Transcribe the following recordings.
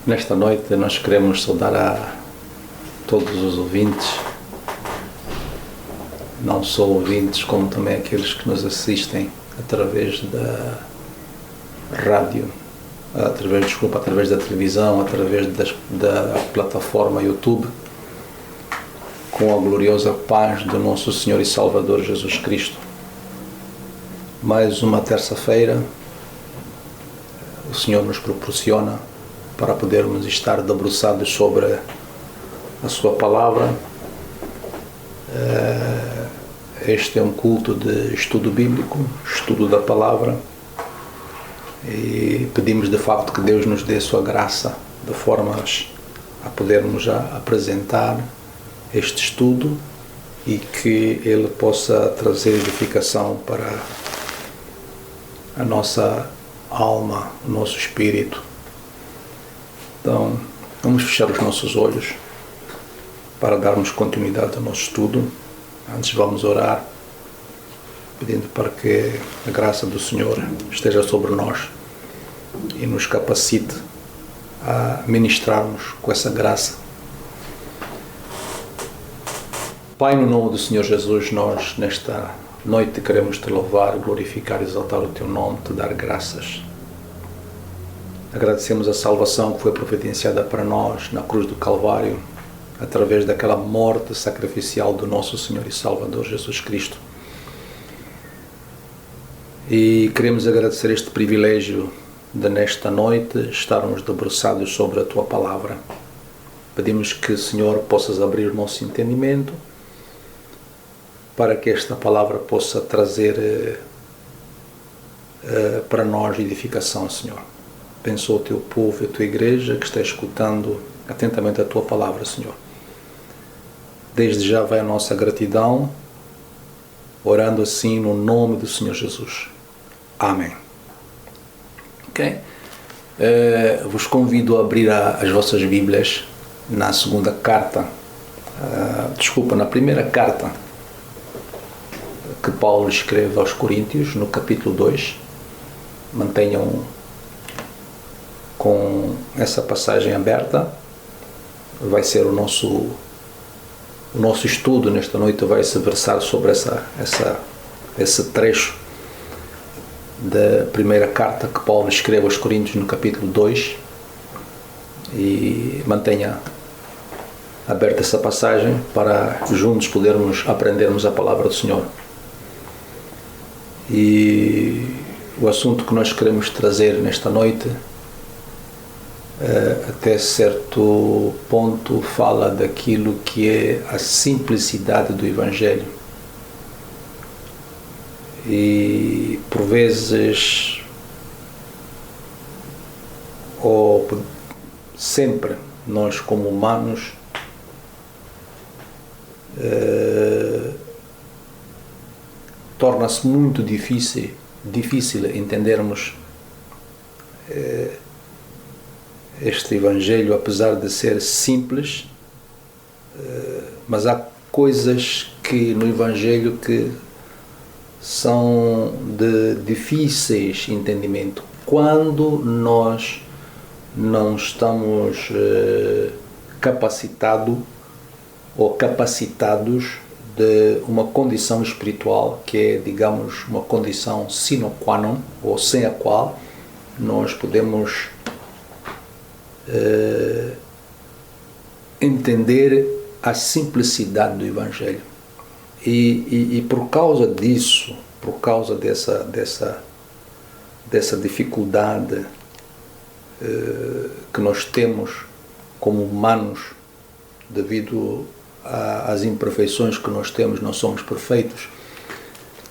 Nesta noite nós queremos saudar a todos os ouvintes, não só ouvintes como também aqueles que nos assistem através da rádio, através da televisão, através da plataforma YouTube, com a gloriosa paz do nosso Senhor e Salvador Jesus Cristo. Mais uma terça-feira o Senhor nos proporciona para podermos estar debruçados sobre a sua palavra. Este é um culto de estudo bíblico, estudo da palavra, e pedimos de facto que Deus nos dê a sua graça de formas a podermos já apresentar este estudo e que Ele possa trazer edificação para a nossa alma, o nosso espírito. Então, vamos fechar os nossos olhos para darmos continuidade ao nosso estudo. Antes vamos orar, pedindo para que a graça do Senhor esteja sobre nós e nos capacite a ministrarmos com essa graça. Pai, no nome do Senhor Jesus, nós nesta noite queremos Te louvar, glorificar e exaltar o Teu nome, Te dar graças. Agradecemos a salvação que foi providenciada para nós na cruz do Calvário, através daquela morte sacrificial do nosso Senhor e Salvador Jesus Cristo. E queremos agradecer este privilégio de nesta noite estarmos debruçados sobre a Tua Palavra. Pedimos que, Senhor, possas abrir o nosso entendimento para que esta palavra possa trazer para nós edificação, Senhor. Abençoa o Teu povo e a Tua igreja que está escutando atentamente a Tua palavra, Senhor. Desde já vai a nossa gratidão, orando assim no nome do Senhor Jesus. Amém. Ok? Vos convido a abrir as vossas Bíblias na segunda carta, na primeira carta que Paulo escreve aos Coríntios, no capítulo 2. Mantenham com essa passagem aberta. Vai ser o nosso estudo nesta noite, vai se versar sobre esse trecho da primeira carta que Paulo escreve aos Coríntios, no capítulo 2, e mantenha aberta essa passagem para juntos podermos aprendermos a palavra do Senhor. E o assunto que nós queremos trazer nesta noite, até certo ponto, fala daquilo que é a simplicidade do Evangelho. E por vezes, ou sempre, nós como humanos torna-se muito difícil entendermos este Evangelho, apesar de ser simples, mas há coisas que no Evangelho que são de difíceis entendimento quando nós não estamos capacitados de uma condição espiritual que é, digamos, uma condição sine qua non, ou sem a qual nós podemos entender a simplicidade do Evangelho. E por causa disso, por causa dessa dificuldade que nós temos como humanos, devido às imperfeições que nós temos, não somos perfeitos,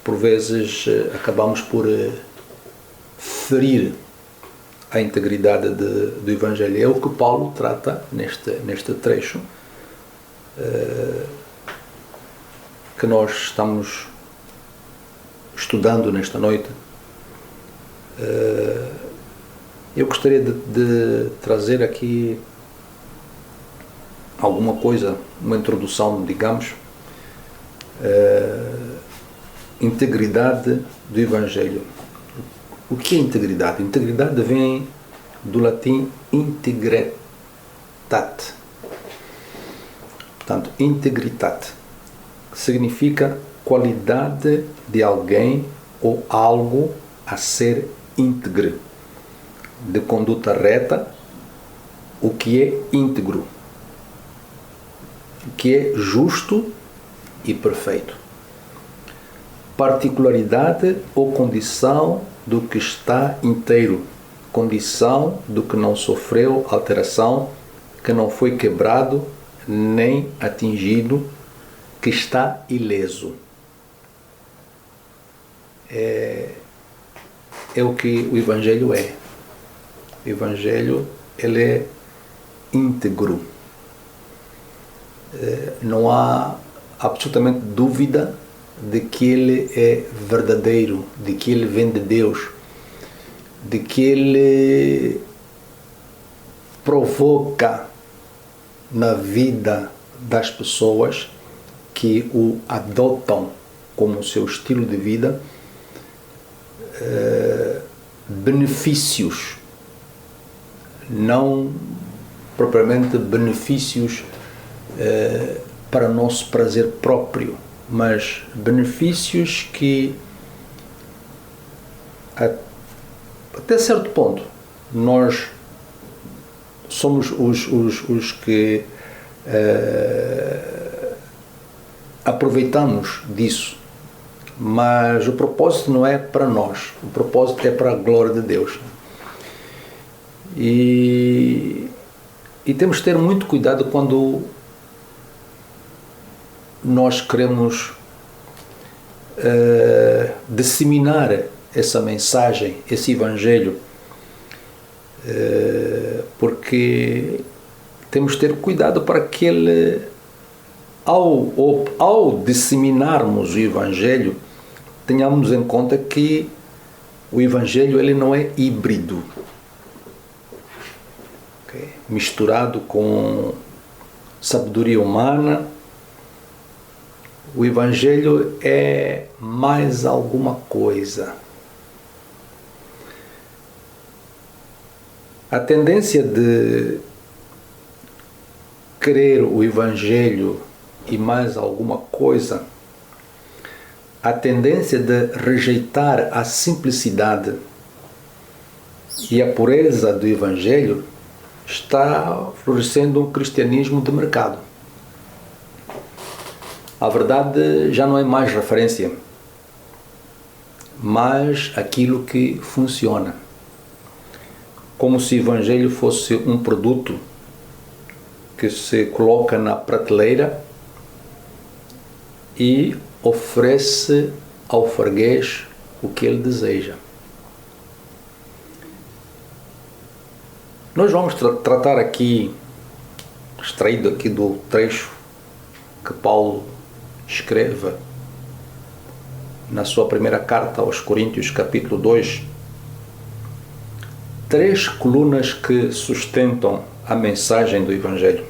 por vezes acabamos por ferir a integridade do Evangelho. É o que Paulo trata neste trecho que nós estamos estudando nesta noite. Eu gostaria de trazer aqui alguma coisa, uma introdução, digamos, integridade do Evangelho. O que é integridade? Integridade vem do latim integritate. Portanto, integritate significa qualidade de alguém ou algo a ser íntegro, de conduta reta, o que é íntegro, o que é justo e perfeito. Particularidade ou condição do que está inteiro, condição do que não sofreu alteração, que não foi quebrado nem atingido, que está ileso. É o que o Evangelho é. O Evangelho, ele é íntegro. Não há absolutamente dúvida de que ele é verdadeiro, de que ele vem de Deus, de que ele provoca na vida das pessoas que o adotam como seu estilo de vida benefícios, não propriamente benefícios para nosso prazer próprio, mas benefícios que até certo ponto nós somos os que aproveitamos disso, mas o propósito não é para nós, o propósito é para a glória de Deus. E temos que ter muito cuidado quando nós queremos disseminar essa mensagem, esse Evangelho, porque temos que ter cuidado para que ele, ao disseminarmos o Evangelho, tenhamos em conta que o Evangelho ele não é híbrido, okay? Misturado com sabedoria humana. O Evangelho é mais alguma coisa. A tendência de querer o Evangelho e mais alguma coisa, a tendência de rejeitar a simplicidade e a pureza do Evangelho está florescendo um cristianismo de mercado. A verdade já não é mais referência, mas aquilo que funciona. Como se o Evangelho fosse um produto que se coloca na prateleira e oferece ao freguês o que ele deseja. Nós vamos tratar aqui, extraído aqui do trecho que Paulo escreve na sua primeira carta aos Coríntios, capítulo 2, 3 colunas que sustentam a mensagem do Evangelho.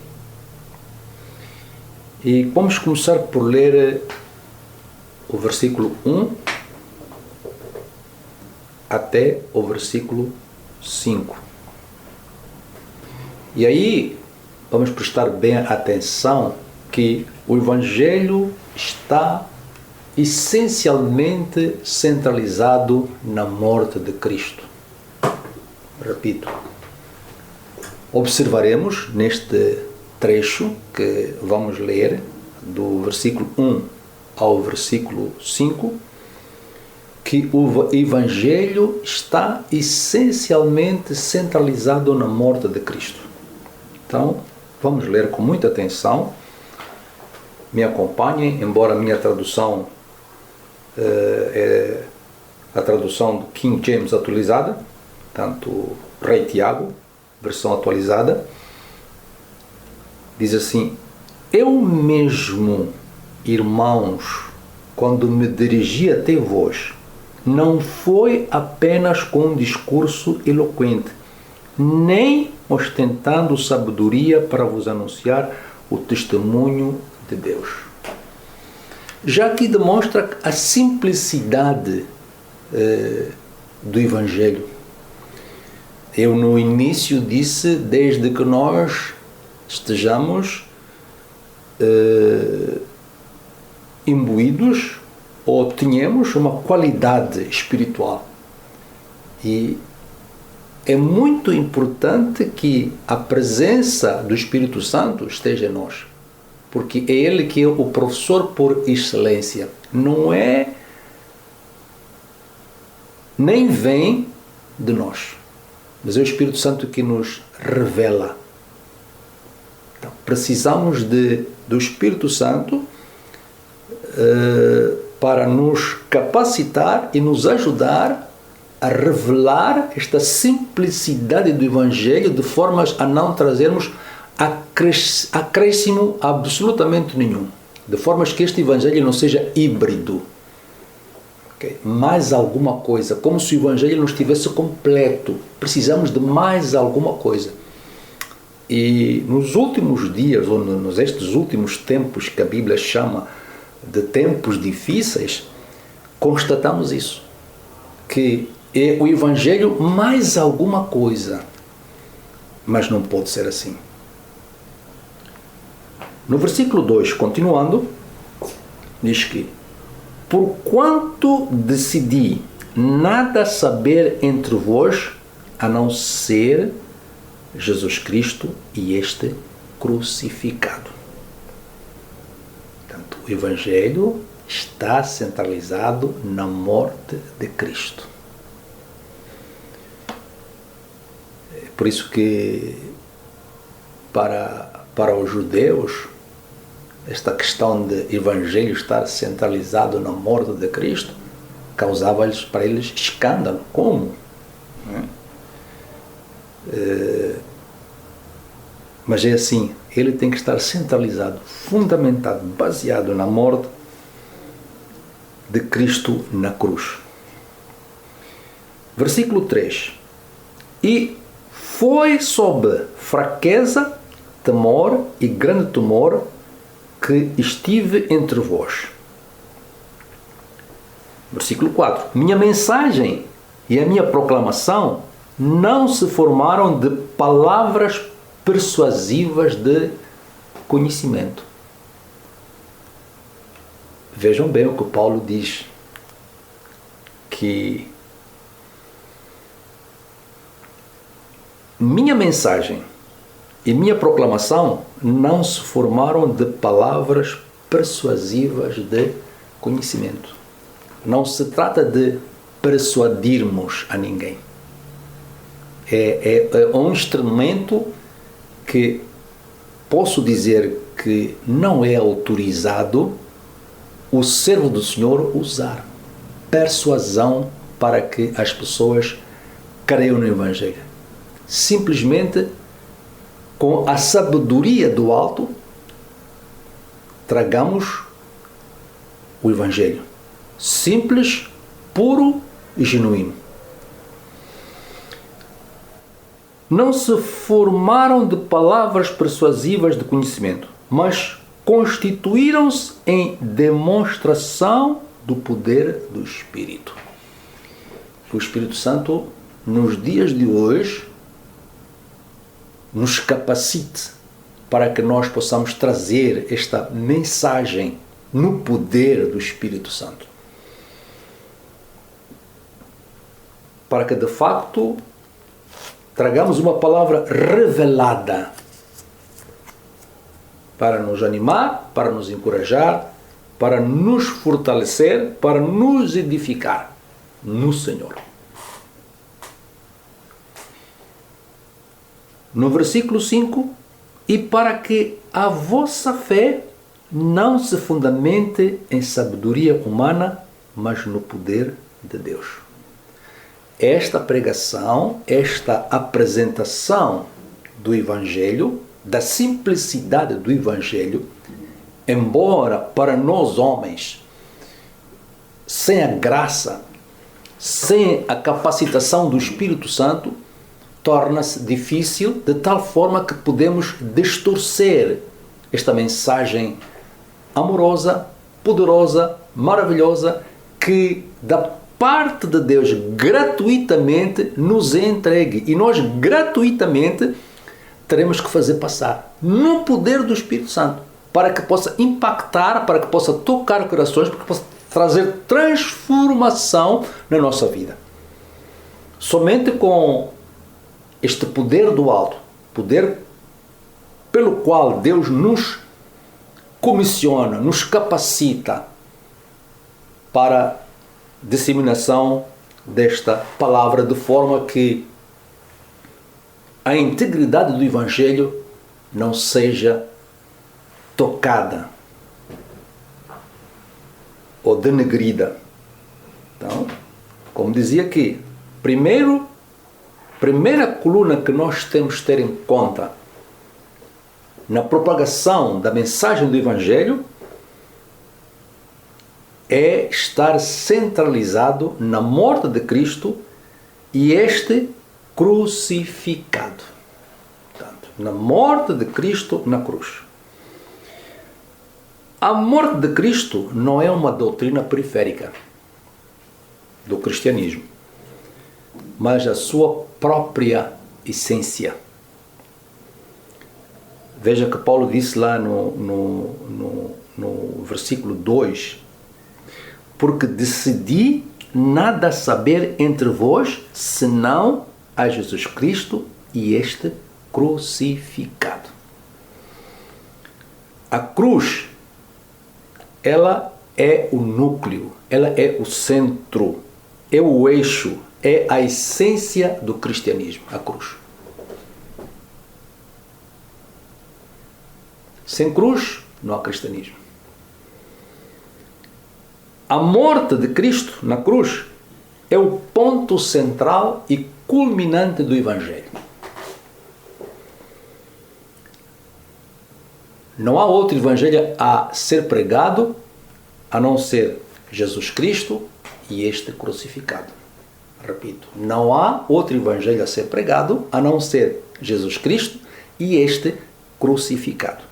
E vamos começar por ler o versículo 1 até o versículo 5. E aí vamos prestar bem atenção que o Evangelho está essencialmente centralizado na morte de Cristo. Repito, observaremos neste trecho que vamos ler, do versículo 1 ao versículo 5, que o Evangelho está essencialmente centralizado na morte de Cristo. Então, vamos ler com muita atenção. Me acompanhem, embora a minha tradução é a tradução do King James atualizada, tanto Rei Tiago, versão atualizada, diz assim: eu mesmo, irmãos, quando me dirigi até vós, não foi apenas com um discurso eloquente, nem ostentando sabedoria para vos anunciar o testemunho de Deus. Já aqui demonstra a simplicidade do Evangelho. Eu no início disse, desde que nós estejamos imbuídos ou tenhamos uma qualidade espiritual. E é muito importante que a presença do Espírito Santo esteja em nós, porque é Ele que é o professor por excelência. Não é, nem vem de nós, mas é o Espírito Santo que nos revela. Então, precisamos do Espírito Santo para nos capacitar e nos ajudar a revelar esta simplicidade do Evangelho de formas a não trazermos acréscimo absolutamente nenhum. De formas que este Evangelho não seja híbrido. Okay? Mais alguma coisa, como se o Evangelho não estivesse completo. Precisamos de mais alguma coisa. E nos últimos dias, ou nestes últimos tempos que a Bíblia chama de tempos difíceis, constatamos isso. Que é o Evangelho mais alguma coisa. Mas não pode ser assim. No versículo 2, continuando, diz que: porquanto decidi nada saber entre vós, a não ser Jesus Cristo e este crucificado. Portanto, o Evangelho está centralizado na morte de Cristo. É por isso que para os judeus esta questão de Evangelho estar centralizado na morte de Cristo causava para eles escândalo. Como? Mas é assim, ele tem que estar centralizado, fundamentado, baseado na morte de Cristo na cruz. Versículo 3. E foi sob fraqueza, temor e grande temor que estive entre vós. Versículo 4. Minha mensagem e a minha proclamação não se formaram de palavras persuasivas de conhecimento. Vejam bem o que Paulo diz, que minha mensagem e minha proclamação não se formaram de palavras persuasivas de conhecimento. Não se trata de persuadirmos a ninguém. É um instrumento que posso dizer que não é autorizado o servo do Senhor usar. Persuasão para que as pessoas creiam no Evangelho. Simplesmente com a sabedoria do alto, tragamos o Evangelho. Simples, puro e genuíno. Não se formaram de palavras persuasivas de conhecimento, mas constituíram-se em demonstração do poder do Espírito. O Espírito Santo, nos dias de hoje, nos capacite para que nós possamos trazer esta mensagem no poder do Espírito Santo. Para que, de facto, tragamos uma palavra revelada para nos animar, para nos encorajar, para nos fortalecer, para nos edificar no Senhor. No versículo 5, e para que a vossa fé não se fundamente em sabedoria humana, mas no poder de Deus. Esta pregação, esta apresentação do Evangelho, da simplicidade do Evangelho, embora para nós homens, sem a graça, sem a capacitação do Espírito Santo, torna-se difícil de tal forma que podemos distorcer esta mensagem amorosa, poderosa, maravilhosa, que da parte de Deus gratuitamente nos é entregue. E nós gratuitamente teremos que fazer passar no poder do Espírito Santo, para que possa impactar, para que possa tocar corações, para que possa trazer transformação na nossa vida. Somente com este poder do alto, poder pelo qual Deus nos comissiona, nos capacita para disseminação desta palavra, de forma que a integridade do Evangelho não seja tocada ou denegrida. Então, como dizia aqui, primeira coluna que nós temos que ter em conta na propagação da mensagem do Evangelho é estar centralizado na morte de Cristo e este crucificado. Portanto, na morte de Cristo na cruz. A morte de Cristo não é uma doutrina periférica do cristianismo, mas a sua própria essência. Veja que Paulo disse lá no versículo 2: porque decidi nada saber entre vós, senão a Jesus Cristo e este crucificado. A cruz, ela é o núcleo, ela é o centro, é o eixo, é a essência do cristianismo, a cruz. Sem cruz, não há cristianismo. A morte de Cristo na cruz é o ponto central e culminante do Evangelho. Não há outro Evangelho a ser pregado a não ser Jesus Cristo e este crucificado. Repito, não há outro Evangelho a ser pregado a não ser Jesus Cristo e este crucificado.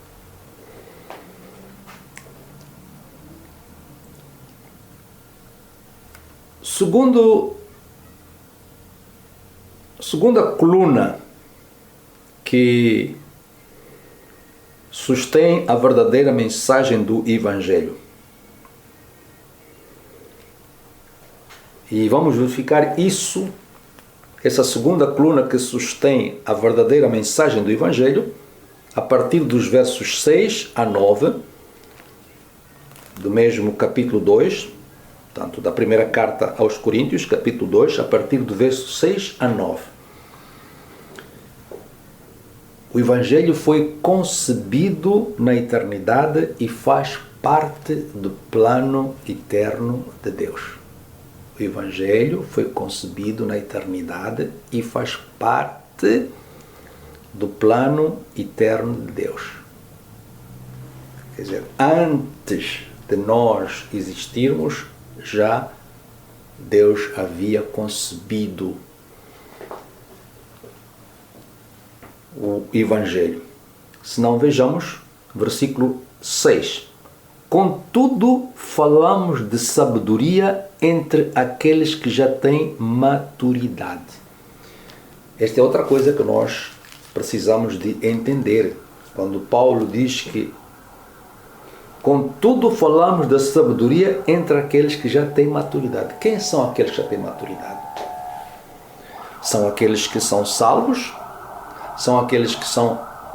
Segunda coluna que sustém a verdadeira mensagem do Evangelho. E vamos verificar isso, essa segunda coluna que sustém a verdadeira mensagem do Evangelho, a partir dos versos 6 a 9, do mesmo capítulo 2, portanto, da primeira carta aos Coríntios, capítulo 2, a partir do verso 6 a 9. O Evangelho foi concebido na eternidade e faz parte do plano eterno de Deus. O Evangelho foi concebido na eternidade e faz parte do plano eterno de Deus. Quer dizer, antes de nós existirmos, já Deus havia concebido o Evangelho. Se não, vejamos, versículo 6. Contudo, falamos de sabedoria entre aqueles que já têm maturidade. Esta é outra coisa que nós precisamos de entender. Quando Paulo diz que contudo falamos da sabedoria entre aqueles que já têm maturidade. Quem são aqueles que já têm maturidade? São aqueles que são salvos? São aqueles que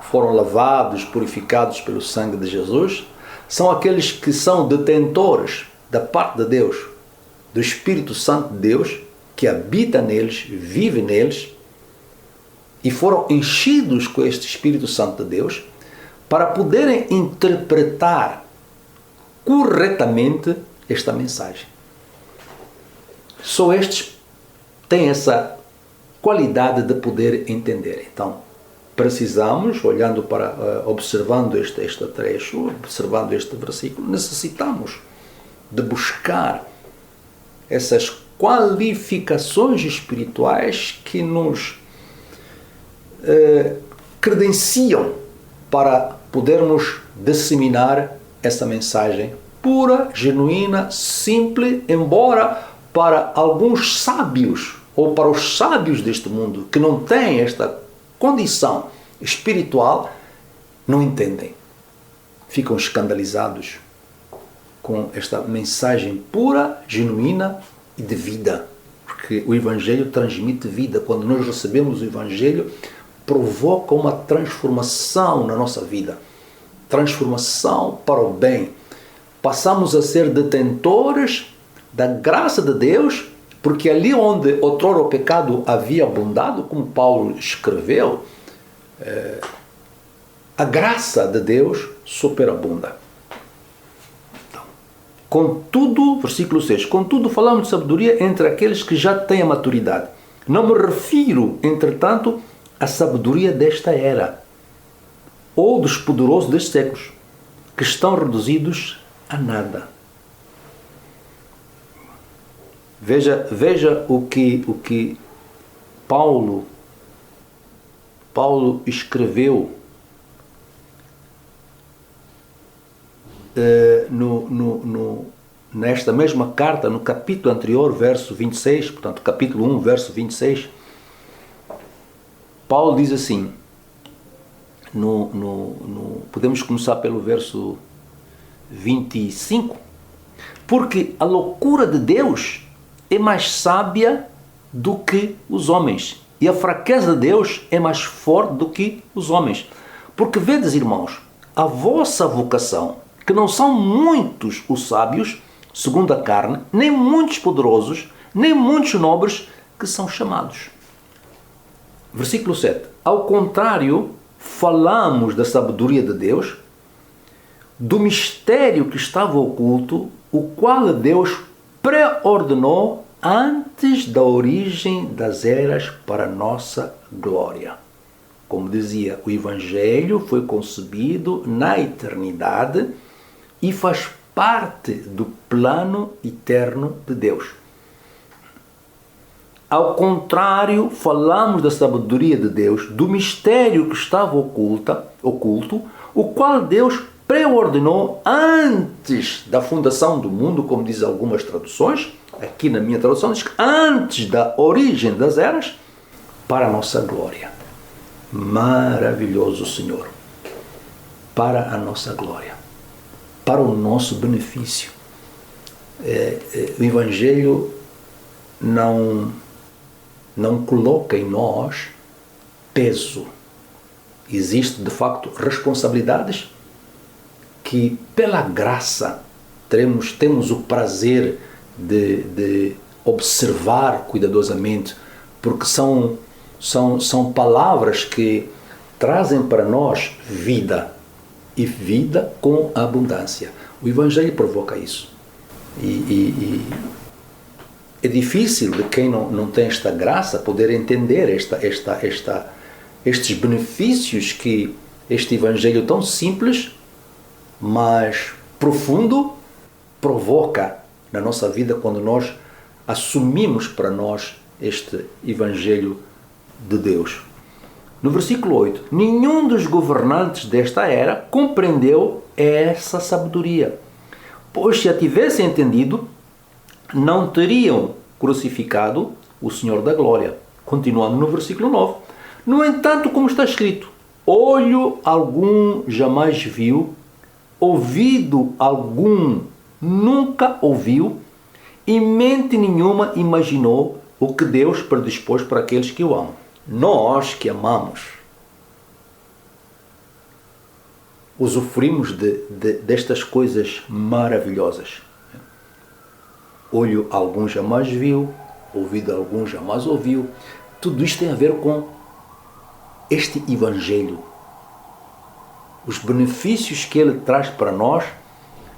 foram lavados, purificados pelo sangue de Jesus? São aqueles que são detentores da parte de Deus, do Espírito Santo de Deus, que habita neles, vive neles, e foram enchidos com este Espírito Santo de Deus, para poderem interpretar corretamente esta mensagem. Só estes têm essa qualidade de poder entender. Então, precisamos, olhando para, observando este trecho, observando este versículo, necessitamos de buscar essas qualificações espirituais que nos credenciam para podermos disseminar essa mensagem pura, genuína, simples, embora para alguns sábios, ou para os sábios deste mundo, que não têm esta condição espiritual, não entendem. Ficam escandalizados com esta mensagem pura, genuína e de vida. Porque o Evangelho transmite vida. Quando nós recebemos o Evangelho, provoca uma transformação na nossa vida. Transformação para o bem. Passamos a ser detentores da graça de Deus, porque ali onde outrora o pecado havia abundado, como Paulo escreveu, a graça de Deus superabunda. Então, contudo, versículo 6, contudo falamos de sabedoria entre aqueles que já têm a maturidade. Não me refiro, entretanto, à sabedoria desta era, ou dos poderosos destes séculos, que estão reduzidos a nada. Veja o que Paulo escreveu nesta mesma carta, no capítulo anterior, verso 26, portanto, capítulo 1, verso 26. Paulo diz assim, podemos começar pelo verso 25, porque a loucura de Deus é mais sábia do que os homens, e a fraqueza de Deus é mais forte do que os homens. Porque vedes, irmãos, a vossa vocação, que não são muitos os sábios, segundo a carne, nem muitos poderosos, nem muitos nobres que são chamados. Versículo 7. Ao contrário, falamos da sabedoria de Deus, do mistério que estava oculto, o qual Deus preordenou antes da origem das eras para nossa glória. Como dizia, o Evangelho foi concebido na eternidade e faz parte do plano eterno de Deus. Ao contrário, falamos da sabedoria de Deus, do mistério que estava oculto, o qual Deus preordenou antes da fundação do mundo, como diz algumas traduções. Aqui na minha tradução diz que antes da origem das eras, para a nossa glória. Maravilhoso Senhor. Para a nossa glória. Para o nosso benefício. O Evangelho não coloca em nós peso. Existem, de facto, responsabilidades que, pela graça, temos o prazer de observar cuidadosamente, porque são palavras que trazem para nós vida, e vida com abundância. O Evangelho provoca isso. E é difícil de quem não tem esta graça poder entender estes benefícios que este Evangelho tão simples, mas profundo, provoca na nossa vida quando nós assumimos para nós este Evangelho de Deus. No versículo 8, nenhum dos governantes desta era compreendeu essa sabedoria, pois se a tivessem entendido, não teriam crucificado o Senhor da Glória. Continuando no versículo 9. No entanto, como está escrito, olho algum jamais viu, ouvido algum nunca ouviu, e mente nenhuma imaginou o que Deus predispôs para aqueles que o amam. Nós que amamos, usufruímos destas coisas maravilhosas. Olho algum jamais viu, ouvido algum jamais ouviu. Tudo isto tem a ver com este Evangelho. Os benefícios que ele traz para nós,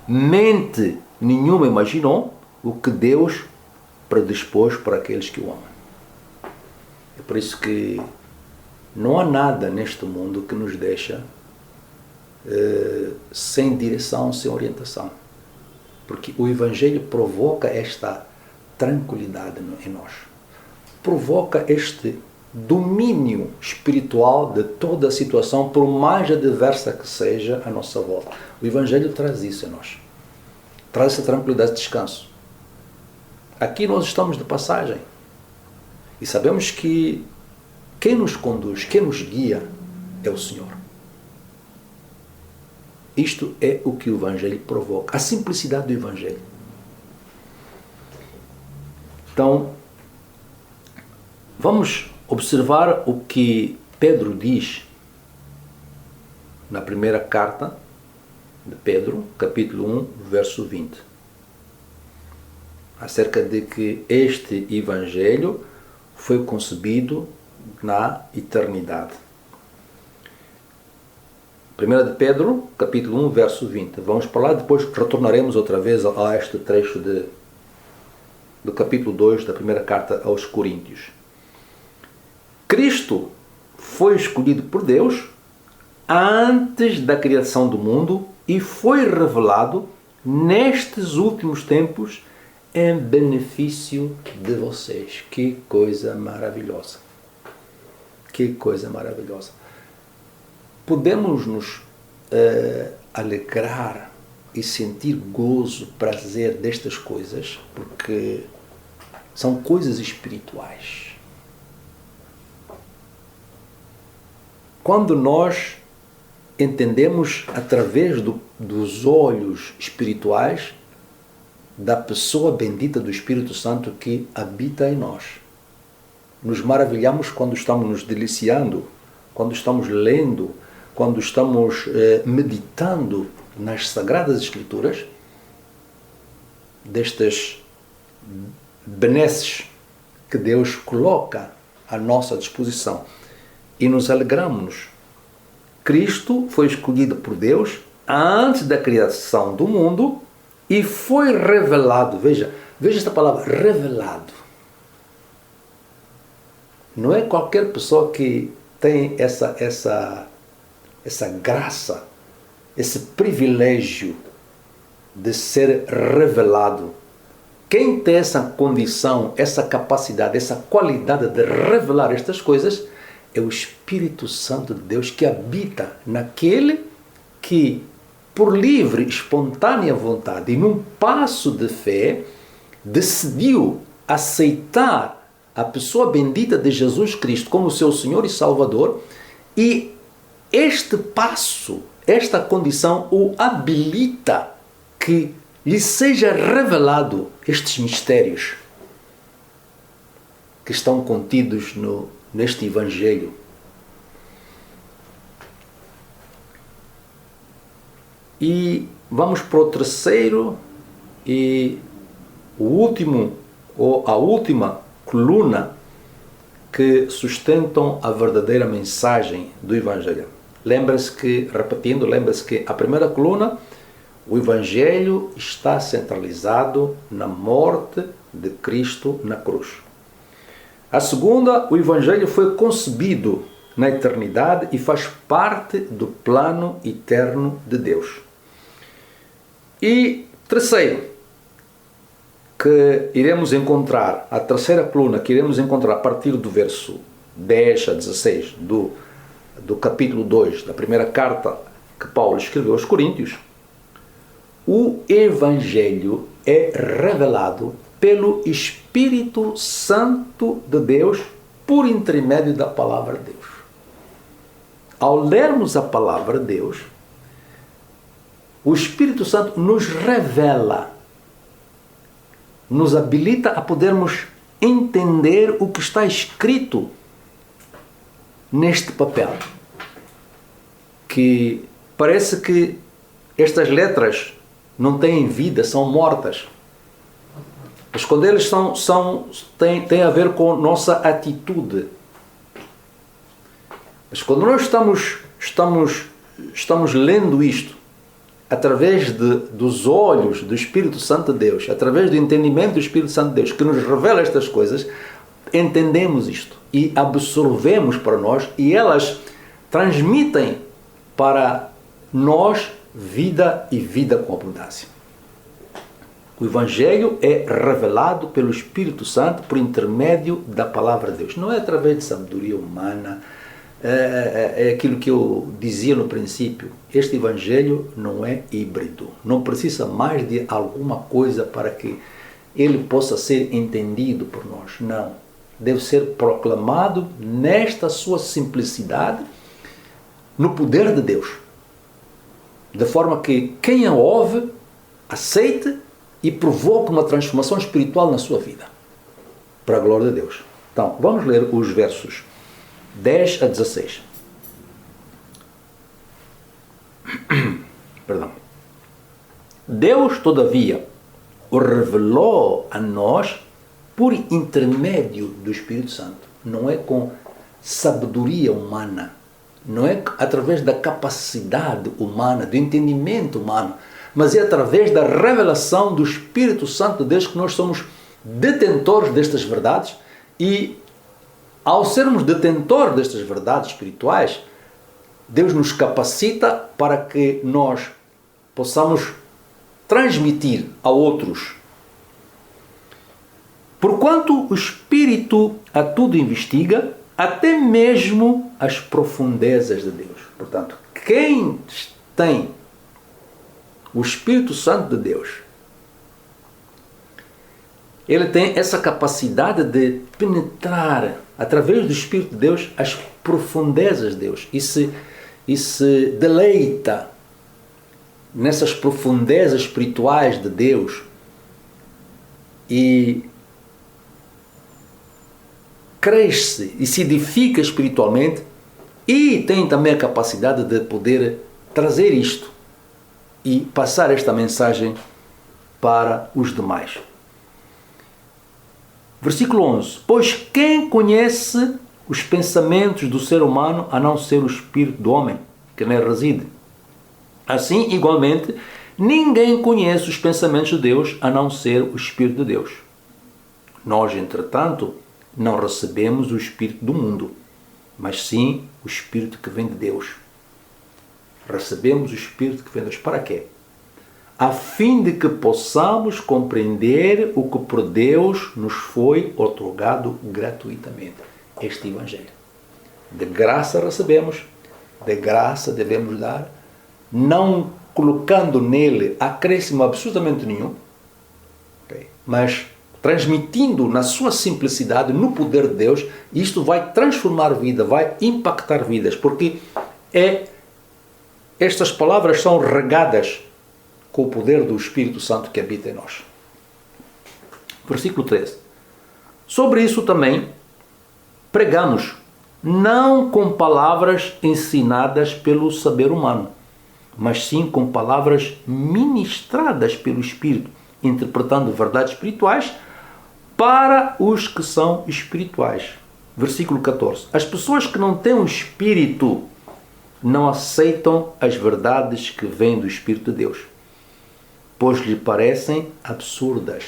mente nenhuma imaginou o que Deus predispôs para aqueles que o amam. É por isso que não há nada neste mundo que nos deixa sem direção, sem orientação. Porque o Evangelho provoca esta tranquilidade em nós. Provoca este domínio espiritual de toda a situação, por mais adversa que seja a nossa volta. O Evangelho traz isso a nós. Traz essa tranquilidade e descanso. Aqui nós estamos de passagem. E sabemos que quem nos conduz, quem nos guia é o Senhor. Isto é o que o Evangelho provoca. A simplicidade do Evangelho. Então, vamos observar o que Pedro diz na primeira carta de Pedro, capítulo 1, verso 20. Acerca de que este Evangelho foi concebido na eternidade. 1 de Pedro, capítulo 1, verso 20. Vamos para lá, depois retornaremos outra vez a este trecho do capítulo 2 da primeira carta aos Coríntios. Cristo foi escolhido por Deus antes da criação do mundo e foi revelado nestes últimos tempos em benefício de vocês. Que coisa maravilhosa! Que coisa maravilhosa! Podemos nos alegrar e sentir gozo, prazer destas coisas, porque são coisas espirituais. Quando nós entendemos através dos olhos espirituais da pessoa bendita do Espírito Santo que habita em nós, nos maravilhamos quando estamos nos deliciando, quando estamos lendo, quando estamos meditando nas Sagradas Escrituras, destas benesses que Deus coloca à nossa disposição. E nos alegramos. Cristo foi escolhido por Deus antes da criação do mundo e foi revelado. Veja esta palavra, revelado. Não é qualquer pessoa que tem essa graça, esse privilégio de ser revelado. Quem tem essa condição, essa capacidade, essa qualidade de revelar estas coisas é o Espírito Santo de Deus que habita naquele que, por livre, espontânea vontade e num passo de fé, decidiu aceitar a pessoa bendita de Jesus Cristo como seu Senhor e Salvador, e este passo, esta condição o habilita que lhe seja revelado estes mistérios que estão contidos neste Evangelho. E vamos para o terceiro e o último, ou a última coluna que sustentam a verdadeira mensagem do Evangelho. Lembre-se que a primeira coluna, o Evangelho está centralizado na morte de Cristo na cruz. A segunda, o Evangelho foi concebido na eternidade e faz parte do plano eterno de Deus. E terceiro, que iremos encontrar, a terceira coluna que iremos encontrar a partir do verso 10 a 16 do capítulo 2 da primeira carta que Paulo escreveu aos Coríntios, o Evangelho é revelado pelo Espírito Santo de Deus por intermédio da Palavra de Deus. Ao lermos a Palavra de Deus, o Espírito Santo nos revela, nos habilita a podermos entender o que está escrito neste papel. Que parece que estas letras não têm vida, são mortas. Mas quando eles têm a ver com nossa atitude. Mas quando nós estamos lendo isto através dos olhos do Espírito Santo de Deus, através do entendimento do Espírito Santo de Deus, que nos revela estas coisas, entendemos isto e absorvemos para nós, e elas transmitem para nós vida e vida com abundância. O Evangelho é revelado pelo Espírito Santo por intermédio da palavra de Deus. Não é através de sabedoria humana. É aquilo que eu dizia no princípio. Este Evangelho não é híbrido. Não precisa mais de alguma coisa para que ele possa ser entendido por nós. Não. Deve ser proclamado nesta sua simplicidade, no poder de Deus. De forma que quem a ouve, aceite e provoque uma transformação espiritual na sua vida. Para a glória de Deus. Então, vamos ler os versos 10 a 16. Perdão. Deus, todavia, o revelou a nós por intermédio do Espírito Santo. Não é com sabedoria humana. Não é através da capacidade humana, do entendimento humano, mas é através da revelação do Espírito Santo de Deus que nós somos detentores destas verdades e, ao sermos detentores destas verdades espirituais, Deus nos capacita para que nós possamos transmitir a outros. Porquanto o Espírito a tudo investiga, até mesmo as profundezas de Deus. Portanto, quem tem o Espírito Santo de Deus, ele tem essa capacidade de penetrar, através do Espírito de Deus, as profundezas de Deus. E se deleita nessas profundezas espirituais de Deus e cresce e se edifica espiritualmente e tem também a capacidade de poder trazer isto e passar esta mensagem para os demais. Versículo 11. Pois quem conhece os pensamentos do ser humano a não ser o espírito do homem, que nele reside? Assim, igualmente, ninguém conhece os pensamentos de Deus a não ser o Espírito de Deus. Nós, entretanto, não recebemos o Espírito do mundo, mas sim o Espírito que vem de Deus. Recebemos o Espírito que vem de Deus. Para quê? A fim de que possamos compreender o que por Deus nos foi otorgado gratuitamente. Este Evangelho. De graça recebemos, de graça devemos dar, não colocando nele acréscimo absolutamente nenhum, okay? Mas transmitindo na sua simplicidade, no poder de Deus, isto vai transformar vida, vai impactar vidas, porque estas palavras são regadas com o poder do Espírito Santo que habita em nós. Versículo 13. Sobre isso também pregamos, não com palavras ensinadas pelo saber humano, mas sim com palavras ministradas pelo Espírito, interpretando verdades espirituais para os que são espirituais. Versículo 14. As pessoas que não têm o Espírito não aceitam as verdades que vêm do Espírito de Deus, pois lhe parecem absurdas.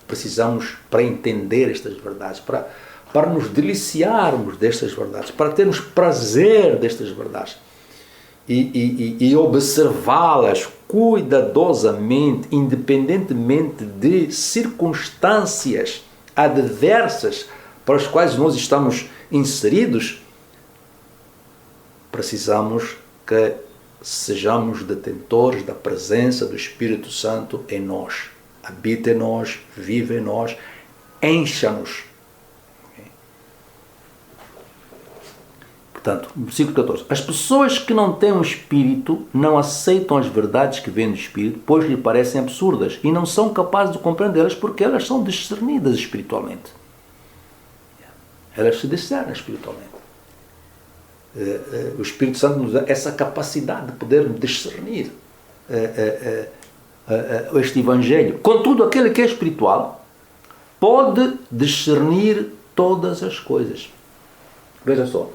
Precisamos, para entender estas verdades, para nos deliciarmos destas verdades, para termos prazer destas verdades e observá-las cuidadosamente, independentemente de circunstâncias adversas para as quais nós estamos inseridos, precisamos que sejamos detentores da presença do Espírito Santo em nós. Habita em nós, vive em nós, encha-nos. Portanto, versículo 14. As pessoas que não têm o Espírito não aceitam as verdades que vêm do Espírito, pois lhe parecem absurdas e não são capazes de compreendê-las porque elas são discernidas espiritualmente. Elas se discernem espiritualmente. O Espírito Santo nos dá essa capacidade de poder discernir este Evangelho. Contudo, aquele que é espiritual pode discernir todas as coisas. Veja só.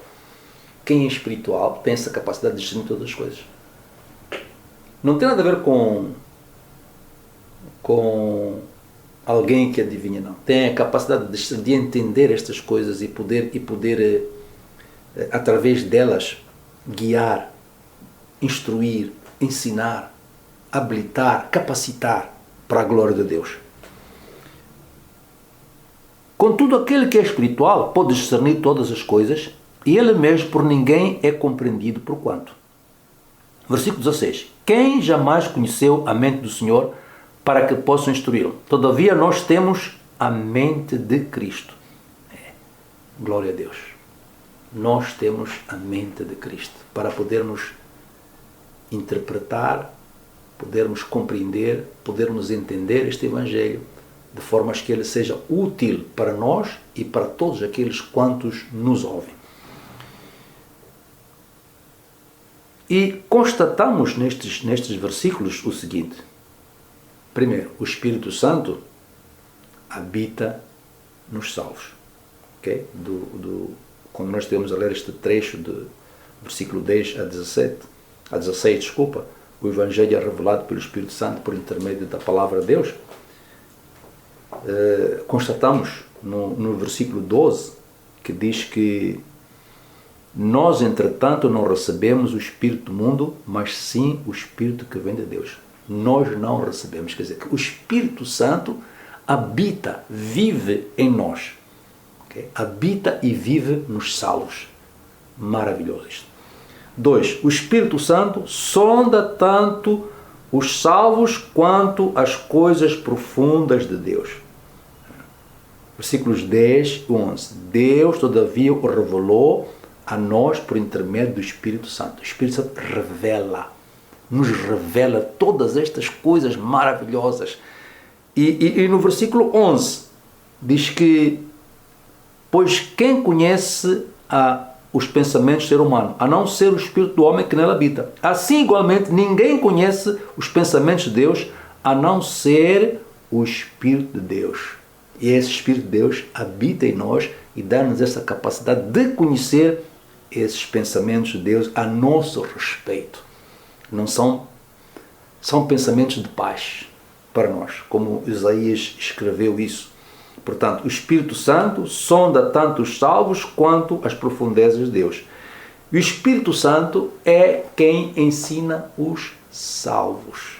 Quem é espiritual tem essa capacidade de discernir todas as coisas. Não tem nada a ver com alguém que adivinha, não. Tem a capacidade de entender estas coisas e poder através delas, guiar, instruir, ensinar, habilitar, capacitar. para a glória de Deus. Contudo, aquele que é espiritual pode discernir todas as coisas, e ele mesmo por ninguém é compreendido por quanto. Versículo 16. Quem jamais conheceu a mente do Senhor para que possa instruí-lo? Todavia nós temos a mente de Cristo. Glória a Deus. Nós temos a mente de Cristo para podermos interpretar, podermos compreender, podermos entender este Evangelho de forma que ele seja útil para nós e para todos aqueles quantos nos ouvem. E constatamos nestes versículos o seguinte. Primeiro, o Espírito Santo habita nos salvos. Okay? Quando nós estivemos a ler este trecho de versículo 10 a 16, o Evangelho é revelado pelo Espírito Santo por intermédio da palavra de Deus. Constatamos no versículo 12 que diz que nós, entretanto, não recebemos o Espírito do mundo, mas sim o Espírito que vem de Deus. Nós não recebemos, quer dizer, que o Espírito Santo habita, vive em nós. Okay? Habita e vive nos salvos. Maravilhoso isto. 2. O Espírito Santo sonda tanto os salvos quanto as coisas profundas de Deus. Versículos 10 e 11. Deus, todavia, o revelou a nós por intermédio do Espírito Santo. O Espírito Santo nos revela todas estas coisas maravilhosas. E no versículo 11 diz que, pois quem conhece os pensamentos do ser humano, a não ser o Espírito do homem que nele habita. Assim, igualmente, ninguém conhece os pensamentos de Deus, a não ser o Espírito de Deus. E esse Espírito de Deus habita em nós e dá-nos essa capacidade de conhecer esses pensamentos de Deus a nosso respeito. Não são pensamentos de paz para nós, como Isaías escreveu isso. Portanto, o Espírito Santo sonda tanto os salvos quanto as profundezas de Deus. E o Espírito Santo é quem ensina os salvos.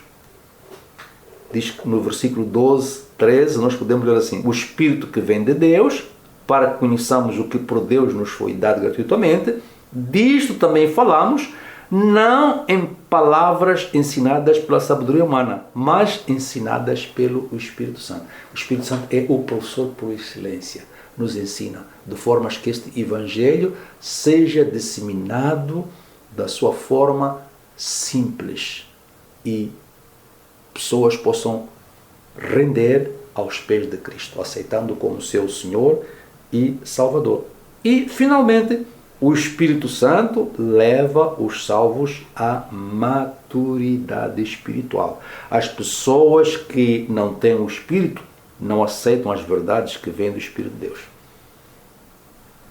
Diz que no versículo 12, 13, nós podemos ler assim: o Espírito que vem de Deus, para que conheçamos o que por Deus nos foi dado gratuitamente. Disto também falamos, não em palavras ensinadas pela sabedoria humana, mas ensinadas pelo Espírito Santo. O Espírito Santo é o professor por excelência, nos ensina, de forma que este Evangelho seja disseminado da sua forma simples e pessoas possam render aos pés de Cristo, aceitando como seu Senhor e Salvador. E, finalmente, o Espírito Santo leva os salvos à maturidade espiritual. As pessoas que não têm o Espírito não aceitam as verdades que vêm do Espírito de Deus.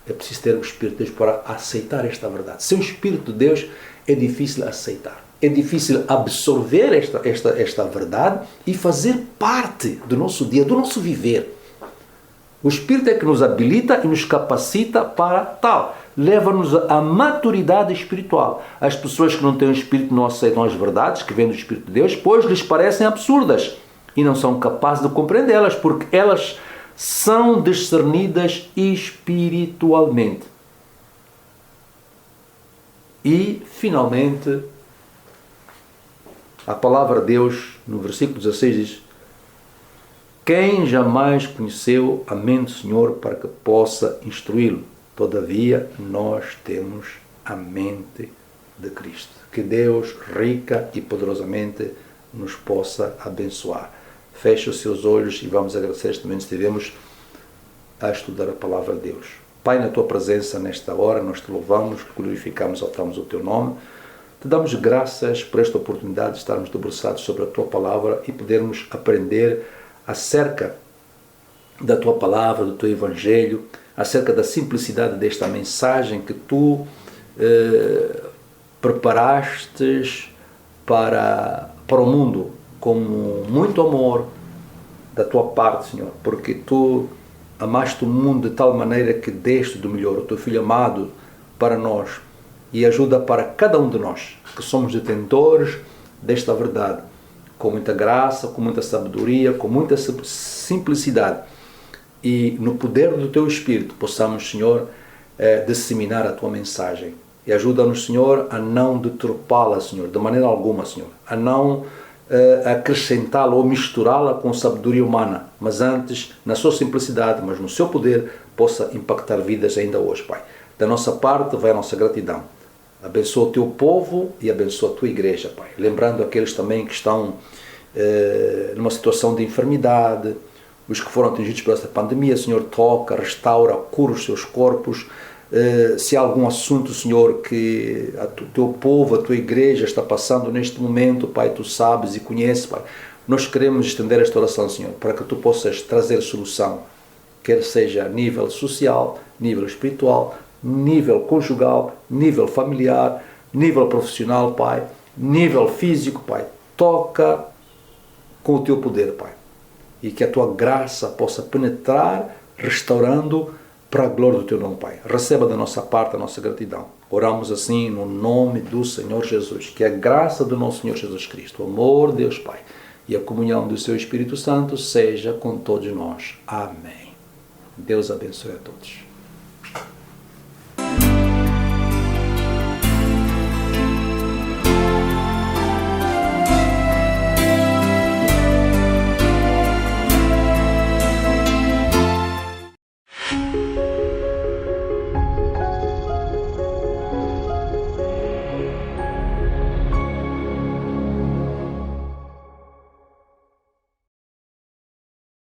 É preciso ter o Espírito de Deus para aceitar esta verdade. Sem o Espírito de Deus é difícil aceitar. É difícil absorver esta verdade e fazer parte do nosso dia, do nosso viver. O Espírito é que nos habilita e nos capacita para tal. Leva-nos à maturidade espiritual. As pessoas que não têm o Espírito não aceitam as verdades que vêm do Espírito de Deus, pois lhes parecem absurdas e não são capazes de compreendê-las, porque elas são discernidas espiritualmente. E, finalmente, a palavra de Deus, no versículo 16, diz: quem jamais conheceu a mente do Senhor para que possa instruí-lo? Todavia, nós temos a mente de Cristo. Que Deus, rica e poderosamente, nos possa abençoar. Feche os seus olhos e vamos agradecer este momento que estivemos a estudar a palavra de Deus. Pai, na Tua presença, nesta hora, nós Te louvamos, glorificamos, exaltamos o Teu nome. Te damos graças por esta oportunidade de estarmos debruçados sobre a Tua palavra e podermos aprender acerca da Tua palavra, do Teu Evangelho, acerca da simplicidade desta mensagem que Tu preparastes para o mundo com muito amor da Tua parte, Senhor, porque Tu amaste o mundo de tal maneira que deste do melhor, o Teu Filho amado, para nós, e ajuda para cada um de nós, que somos detentores desta verdade. com muita graça, com muita sabedoria, com muita simplicidade. E no poder do Teu Espírito possamos, Senhor, disseminar a Tua mensagem. E ajuda-nos, Senhor, a não deturpá-la, Senhor, de maneira alguma, Senhor. A não acrescentá-la ou misturá-la com sabedoria humana, mas antes, na sua simplicidade, mas no seu poder, possa impactar vidas ainda hoje, Pai. Da nossa parte, vai a nossa gratidão. Abençoa o Teu povo e abençoa a Tua igreja, Pai. Lembrando aqueles também que estão numa situação de enfermidade, os que foram atingidos por esta pandemia, Senhor, toca, restaura, cura os seus corpos. Se há algum assunto, Senhor, que o Teu povo, a Tua igreja está passando neste momento, Pai, Tu sabes e conheces, Pai. Nós queremos estender esta oração, Senhor, para que Tu possas trazer solução, quer seja a nível social, nível espiritual, nível conjugal, nível familiar, nível profissional, Pai, nível físico, Pai. Toca com o Teu poder, Pai. E que a Tua graça possa penetrar, restaurando para a glória do Teu nome, Pai. Receba da nossa parte a nossa gratidão. Oramos assim no nome do Senhor Jesus. Que a graça do nosso Senhor Jesus Cristo, o amor de Deus Pai e a comunhão do Seu Espírito Santo seja com todos nós. Amém. Deus abençoe a todos.